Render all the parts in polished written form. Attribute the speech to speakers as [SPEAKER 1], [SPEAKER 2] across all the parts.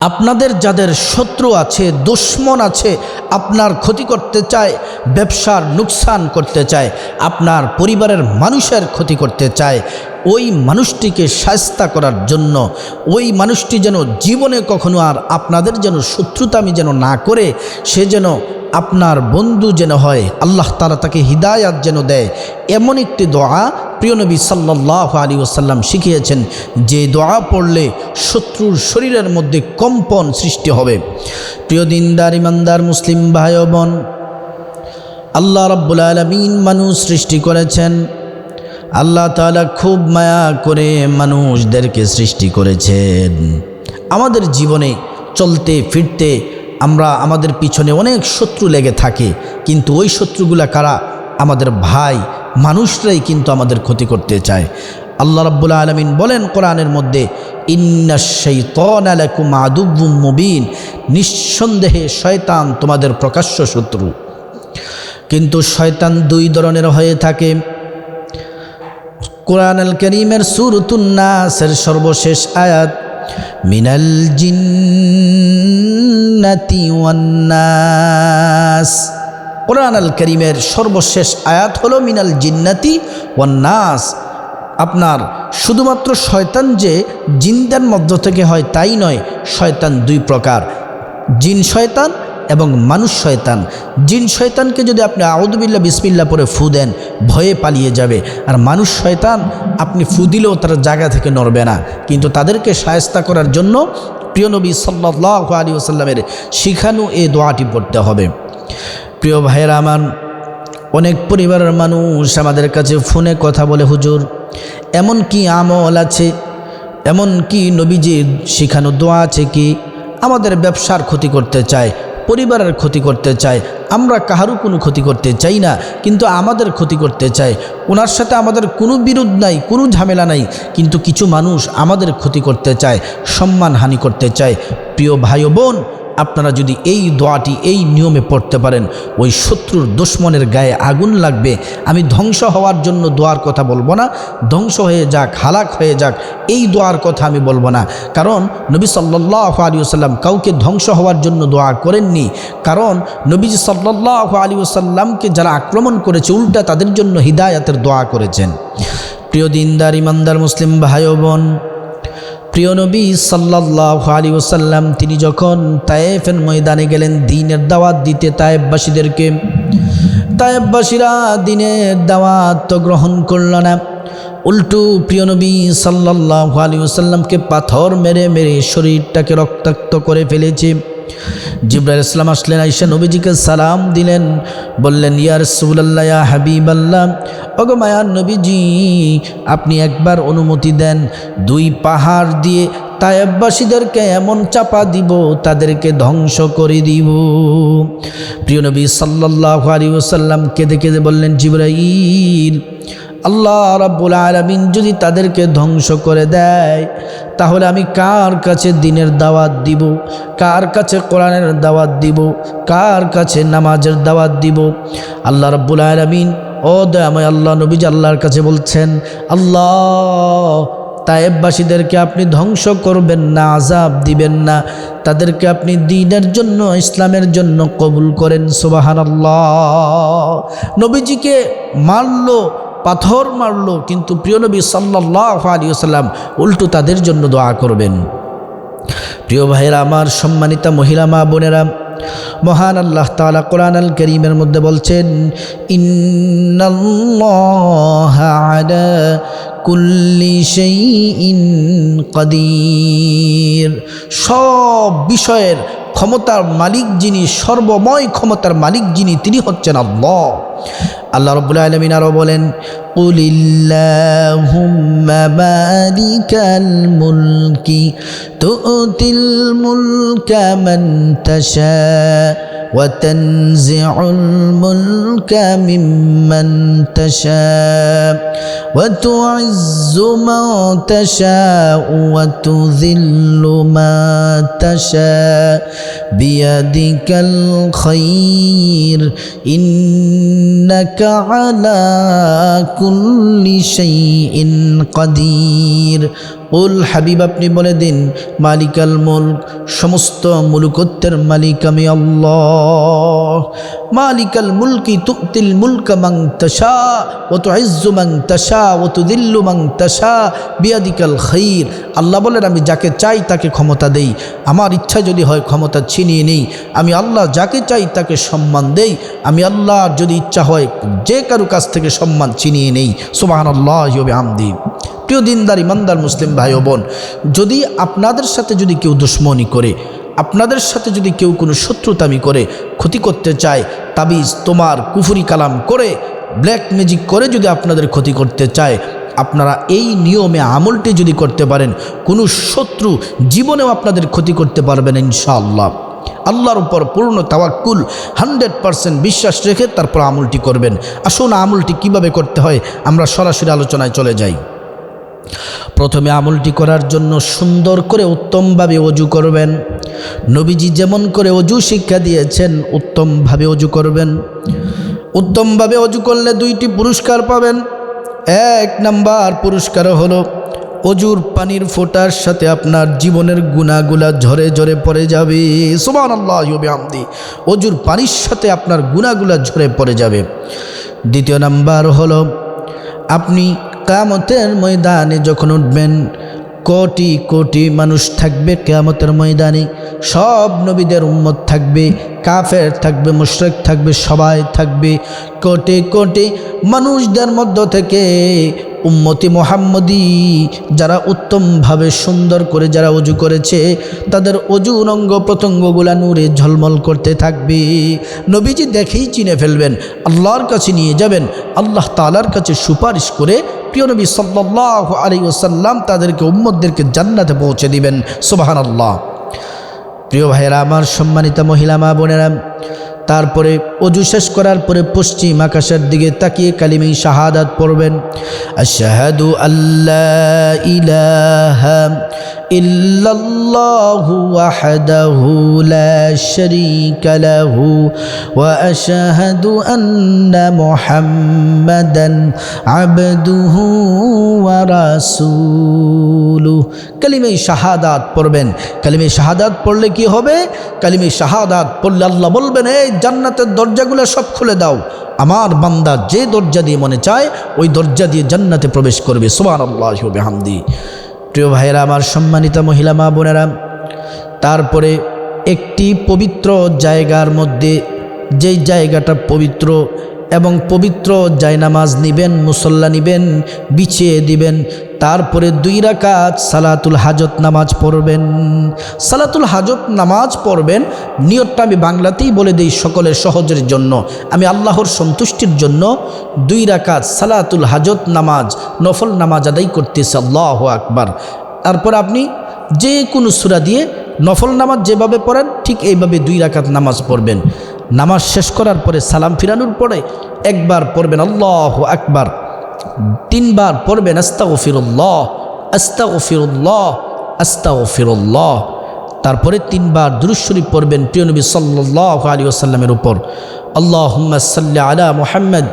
[SPEAKER 1] আপনাদের যাদের শত্রু আছে, দুশ্মন আছে, আপনার ক্ষতি করতে চায়, ব্যবসার নুকসান করতে চায়, আপনার পরিবারের মানুষের ক্ষতি করতে চায়, ওই মানুষটিকে শায়েস্তা করার জন্য, ওই মানুষটি যেন জীবনে কখনো আর আপনাদের যেন শত্রুতামি যেন না করে, সে যেন আপনার বন্ধু যেন হয়, আল্লাহ তাআলা তাকে হিদায়াত যেন দেয়, এমন একটি দোয়া প্রিয় নবী সাল্লাল্লাহু আলাইহি ওয়াসাল্লাম শিখিয়েছেন, যে দোয়া পড়লে শত্রুর শরীরের মধ্যে কম্পন সৃষ্টি হবে। প্রিয় দিনদার ইমানদার মুসলিম ভাই ও বোন, আল্লাহ রাব্বুল আলামিন মানুষ সৃষ্টি করেছেন। আল্লাহ তাআলা খুব মায়া করে মানুষদেরকে সৃষ্টি করেছেন। আমাদের জীবনে চলতে ফিরতে আমাদের পিছনে অনেক শত্রু লেগে থাকে, কিন্তু ওই শত্রুগুলা কারা? আমাদের ভাই মানুষরাই কিন্তু আমাদের ক্ষতি করতে চায়। আল্লাহ রাব্বুল আলামিন বলেন কোরআনের মধ্যে, ইন্নাশ শাইতানা লাকুম আদুউম মুবিন, নিঃসন্দেহে শয়তান তোমাদের প্রকাশ্য শত্রু। কিন্তু শয়তান দুই ধরনের হয়ে থাকে। কোরআনুল কারীমের সূরাতুন নাসের সর্বশেষ আয়াত, মিনাল জিন্নাতি ওয়ান নাস। কোরআনুল কারীমের সর্বশেষ আয়াত হলো মিনাল জিন্নাতি ওয়ান নাস। আপনার শুধুমাত্র শয়তান যে জিনদের মধ্য থেকে হয় তাই নয়, শয়তান দুই প্রকার, জিন শয়তান এবং মানুষ শয়তান। জিন শয়তানকে যদি আপনি আউযুবিল্লাহ বিসমিল্লাহ পরে ফু দেন, ভয়ে পালিয়ে যাবে। আর মানুষ শয়তান আপনি ফু দিলেও তার জায়গা থেকে নড়বে না। কিন্তু তাদেরকে শায়েস্তা করার জন্য প্রিয় নবী সাল্লাল্লাহু আলাইহি ওয়াসাল্লামের শিখানো এই দোয়াটি পড়তে হবে। প্রিয় ভাইয়েরা আমার, অনেক পরিবারের মানুষ আমাদের কাছে ফোনে কথা বলে, হুজুর এমন কি আমল আছে, এমন কি নবীজির শিখানো দোয়া আছে কি আমাদের ব্যবসার ক্ষতি করতে চায়, পরিবারের ক্ষতি করতে চায়, আমরা কাহারও কোনো ক্ষতি করতে চাই না, কিন্তু আমাদের ক্ষতি করতে চায়। ওনার সাথে আমাদের কোনো বিরোধ নাই, কোনো ঝামেলা নাই, কিন্তু কিছু মানুষ আমাদের ক্ষতি করতে চায়, সম্মানহানি করতে চায়। প্রিয় ভাই ও বোন, আপনারা যদি এই দোয়াটি এই নিয়মে পড়তে পারেন, ওই শত্রুর দুশমনের গায়ে আগুন লাগবে। আমি ধ্বংস হওয়ার জন্য দোয়ার কথা বলবো না, ধ্বংস হয়ে যাক, হালাক হয়ে যাক, এই দোয়ার কথা আমি বলবো না। কারণ নবী সাল্লাল্লাহু আলাইহি ওয়াসাল্লাম কাউকে ধ্বংস হওয়ার জন্য দোয়া করেননি। কারণ নবীজি সাল্লাল্লাহু আলাইহি ওয়াসাল্লামকে যারা আক্রমণ করেছে, উল্টা তাদের জন্য হিদায়াতের দোয়া করেছেন। প্রিয় দিনদার ইমানদার মুসলিম ভাই ও বোন, প্রিয় নবী সাল্লাল্লাহু আলাইহি ওয়াসাল্লাম তিনি যখন তায়েফের ময়দানে গেলেন দ্বীনের দাওয়াত দিতে তায়েফবাসীদেরকে, তায়েফবাসীরা দ্বীনের দাওয়াত তো গ্রহণ করল না, উল্টো প্রিয় নবী সাল্লাল্লাহু আলাইহি ওয়াসাল্লামকে পাথর মেরে মেরে শরীরটাকে রক্তাক্ত করে ফেলেছে। জিবরাইল ইসলাম আসলেন, আয়েশা নবীজিকে সালাম দিলেন, বললেন, ইয়া রাসূলুল্লাহ, ইয়া হাবিবাল্লাহ, ওগো মায়ার নবীজি, আপনি একবার অনুমতি দেন, দুই পাহাড় দিয়ে তায়েফবাসীদেরকে এমন চাপা দিব, তাদেরকে ধ্বংস করে দিব। প্রিয় নবী সাল্লাল্লাহু আলাইহি ওয়াসাল্লাম কেঁদে কেঁদে বললেন, জিবরাইল, আল্লাহ রাব্বুল আলামিন যদি তাদেরকে ধ্বংস করে দেয়, তাহলে আমি কার কাছে দ্বীনের দাওয়াত দিব, কার কাছে কোরআনের দাওয়াত দিব, কার কাছে নামাজের দাওয়াত দিব? আল্লাহ রাব্বুল আলামিন, ও দয়াময় আল্লাহ, নবীজি আল্লাহর কাছে বলছেন, আল্লাহ তায়েফবাসীদেরকে আপনি ধ্বংস করবেন না, আযাব দিবেন না, তাদেরকে আপনি দ্বীনের জন্য, ইসলামের জন্য কবুল করেন। সুবহানাল্লাহ। নবীজিকে মারলো, পাথর মারলো, কিন্তু প্রিয় নবী সাল্লাল্লাহু আলাইহি ওয়াসাল্লাম উল্টো তাদের জন্য দোয়া করবেন। প্রিয় ভাইয়েরা আমার, সম্মানিতা মহিলা মা বোনেরা, মহান আল্লাহ তাআলা কোরআনুল কারীমের মধ্যে বলছেন, ইন্নাল্লাহা আলা কুল্লি শাইইন কাদির। সব বিষয়ের ক্ষমতার মালিক যিনি, সর্বময় ক্ষমতার মালিক যিনি, তিনি হচ্ছেন আল্লাহ। আল্লাহ রাব্বুল আলামিন আরো বলেন, কুলিল্লাহুম্মা মালিকাল মুলকি তুতিল মুলকা মান তাশা ওয়া তানজিউল মুলকা মিম্মান তাশা ওয়া তুইজ্জু মান তাশা ওয়া তুযিল্লু মান তাশা বিয়াদিকাল খায়র ইন্নাকা আলা কুল্লি শাইইন কাদির। উল হাবিব আপনি বলে দিন, মালিকাল মুলক, সমস্ত মুলুকত্বের মালিক আমি আল্লাহ। মালিকাল মুলকি তুতিল মুলকা মান তাশা ওয়া তুইজ্জু মান তাশা ওয়া তুযিল্লু মান তাশা বিয়াদিকাল খাইর। আল্লাহ বলেন, আমি যাকে চাই তাকে ক্ষমতা দেই, আমার ইচ্ছা যদি হয় ক্ষমতা ছিনিয়ে নেই। আমি আল্লাহ যাকে চাই তাকে সম্মান দেই, আমি আল্লাহ যদি ইচ্ছা হয় যে কারো কাছ থেকে সম্মান ছিনিয়ে নেই। সুবহানাল্লাহি ওয়া বিহামদিহি। প্রিয় দিনদার ইমানদার মুসলিম ভাই ও বোন, যদি আপনাদের সাথে যদি কেউ দুশ্মনী করে, আপনাদের সাথে যদি কেউ কোনো শত্রুতামি করে, ক্ষতি করতে চায়, তাবিজ তোমার কুফরি কালাম করে, ব্ল্যাক ম্যাজিক করে যদি আপনাদের ক্ষতি করতে চায়, আপনারা এই নিয়মে আমলটি যদি করতে পারেন, কোনো শত্রু জীবনেও আপনাদের ক্ষতি করতে পারবেন ইনশাআল্লাহ। আল্লাহর উপর পূর্ণ তাওয়াক্কুল 100% বিশ্বাস রেখে তারপর আমলটি করবেন। আসুন আমলটি কিভাবে করতে হয় আমরা সরাসরি আলোচনায় চলে যাই। প্রথমে আমলটি করার জন্য সুন্দর করে উত্তমভাবে ওযু করবেন। নবীজি যেমন করে ওযু শিক্ষা দিয়েছেন উত্তমভাবে ওযু করবেন। উত্তমভাবে ওযু করলে 2টি পুরস্কার পাবেন। 1 নাম্বার পুরস্কার হলো অজুর পানির ফোঁটার সাথে আপনার জীবনের গুনাহগুলা ঝরে ঝরে পড়ে যাবে। সুবহানাল্লাহি ওয়া বিহামদিহি। অজুর পানির সাথে আপনার গুনাহগুলা ঝরে পড়ে যাবে। 2 নাম্বার হলো আপনি কিয়ামতের ময়দানে যখন উঠবেন, কোটি কোটি মানুষ থাকবে কিয়ামতের ময়দানে, সব নবীদের উম্মত থাকবে, কাফের থাকবে, মুশরিক থাকবে, সবাই থাকবে। কোটি কোটি মানুষদের মধ্য থেকে উম্মতি মুহাম্মদী যারা উত্তমভাবে সুন্দর করে যারা ওযু করেছে, তাদের অজুর অঙ্গ প্রত্যঙ্গগুলা নূরে ঝলমল করতে থাকবে। নবীজি দেখেই চিনে ফেলবেন, আল্লাহর কাছে নিয়ে যাবেন, আল্লাহ তাআলার কাছে সুপারিশ করে প্রিয় নবী সাল্লাল্লাহু আলাইহি ওয়াসাল্লাম তাদেরকে উম্মতদেরকে জান্নাতে পৌঁছে দিবেন। সুবহানাল্লাহ। প্রিয় ভাইয়েরা আমার, সম্মানিত মহিলা মা বোনেরা, তারপরে ওযু শেষ করার পরে পশ্চিম আকাশের দিকে তাকিয়ে কালিমে শাহাদাত পড়বেন। আশহাদু আল্লা ইলাহা ইল্লাল্লাহু ওয়াহদাহু লা শারীকা লাহু ওয়া আশহাদু আন্না মুহাম্মাদান আবদুহু ওয়া রাসূলুহু। কালিমে শাহাদাত পড়বেন। কালিমে শাহাদাত পড়লে কি হবে? কালিমে শাহাদাত পড়লে আল্লাহ বলবেন, এই জান্নাতের দরজাগুলো সব খুলে দাও, আমার বান্দা যে দরজা দিয়ে মনে চায় ওই দরজা দিয়ে জান্নাতে প্রবেশ করবে। সুবহানাল্লাহি ওয়া বিহামদিহি। প্রিয় ভাইয়েরা আমার, সম্মানিত মহিলা মা বোনেরা, তারপরে একটি পবিত্র জায়গার মধ্যে, যেই জায়গাটা পবিত্র এবং পবিত্র জায়নামাজ নিবেন, মুসল্লা নিবেন, বিছিয়ে দিবেন। তারপরে 2 রাকাত সালাতুল হাজত নামাজ পড়বেন। সালাতুল হাজত নামাজ পড়বেন, নিয়তটা আমি বাংলাতেই বলে দিই সকলের সহজের জন্য। আমি আল্লাহর সন্তুষ্টির জন্য 2 রাকাত সালাতুল হাজত নামাজ, নফল নামাজ আদায় করতেছি। আল্লাহু আকবার। তারপর আপনি যে কোনো সূরা দিয়ে নফল নামাজ যেভাবে পড়েন ঠিক এইভাবে 2 রাকাত নামাজ পড়বেন। নামাজ শেষ করার পরে সালাম ফিরানোর পরে একবার পড়বেন আল্লাহু আকবার, 3 বার পড়বেন আস্তাগফিরুল্লাহ আস্তাগফিরুল্লাহ আস্তাগফিরুল্লাহ। তারপরে 3 বার দুরূদ শরীফ পড়বেন প্রিয় নবী সাল্লাল্লাহু আলাইহি ওয়াসাল্লামের উপর। আল্লাহুম্মা সাল্লি আলা মুহাম্মদ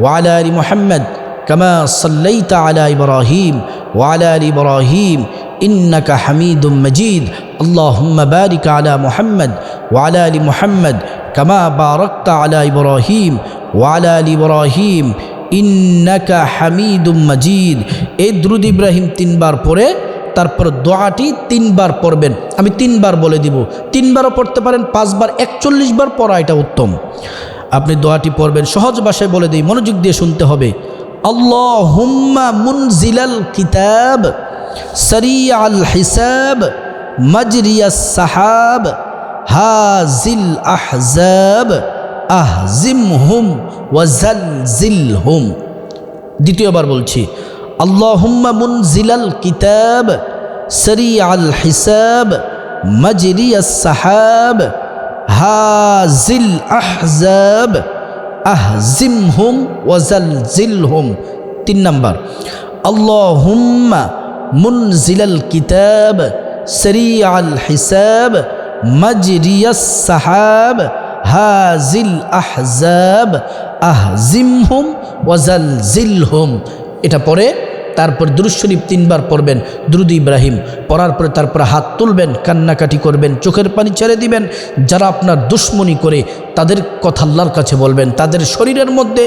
[SPEAKER 1] ওয়া আলা আলি মুহাম্মদ কামা সাল্লাইতা আলা ইব্রাহিম ওয়া আলা আলি ইব্রাহিম ইন্নাকা হামিদুম মাজিদ। আল্লাহুম্মা বারিক আলা মুহাম্মদ ওয়া আলা আলি মুহাম্মদ কামা বারাকতা আলা ইব্রাহিম ওয়া আলা আলি ইব্রাহিম ইন্নাকা হামিদুম মাজিদ। এই দুরূদ ইব্রাহিম 3 বার পড়ে তারপর দোয়াটি 3 বার পড়বেন। আমি 3 বার বলে দিব, 3 বারও পড়তে পারেন, 5 বার, 41 বার পড়া এটা উত্তম। আপনি দোয়াটি পড়বেন, সহজ ভাষায় বলে দিই, মনোযোগ দিয়ে শুনতে হবে। আল্লাহুম্মা মুনজিলাল কিতাব সারিআল হিসাব মাজরিয়াস সাহাব হাজিল আহজাব আহজিমহুম ওয়াজালজিলহুম। দ্বিতীয়বার বলছি, আল্লাহুম্মা মুনজিলাল কিতাব সারিআল হিসাব মাজরিয়াস সাহাব হাজিল আহজাব আহজিমহুম ওয়াজালজিলহুম। 3 নাম্বার, আল্লাহুম্মা মুনজিলাল কিতাব সারিআল হিসাব মাজরিয়াস সাহাব হাজিল আহজাব আহজিমহুম ওয়াজালজিলহুম। এটা পরে তারপর দুরূদ শরীফ 3 বার পড়বেন, দুরূদ ইব্রাহিম পড়ার পরে তারপরে হাত তুলবেন, কান্নাকাটি করবেন, চোখের পানি ছেড়ে দিবেন। যারা আপনার দুশ্মনী করে তাদের কথা আল্লাহর কাছে বলবেন, তাদের শরীরের মধ্যে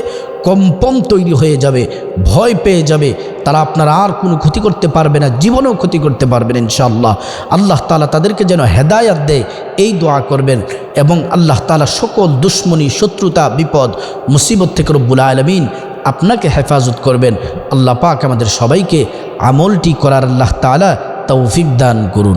[SPEAKER 1] কম্পন তৈরি হয়ে যাবে, ভয় পেয়ে যাবে, তারা আপনার আর কোনো ক্ষতি করতে পারবে না, জীবনেও ক্ষতি করতে পারবেন ইনশাআল্লাহ। আল্লাহ তাআলা তাদেরকে যেন হেদায়াত দেয় এই দোয়া করবেন, এবং আল্লাহ তাআলা সকল দুশ্মনী, শত্রুতা, বিপদ, মুসিবত থেকে রব্বুল আলামিন আপনাকে হেফাজত করবেন। আল্লাহ পাক আমাদের সবাইকে আমলটি করার আল্লাহ তাআলা তৌফিক দান করুন।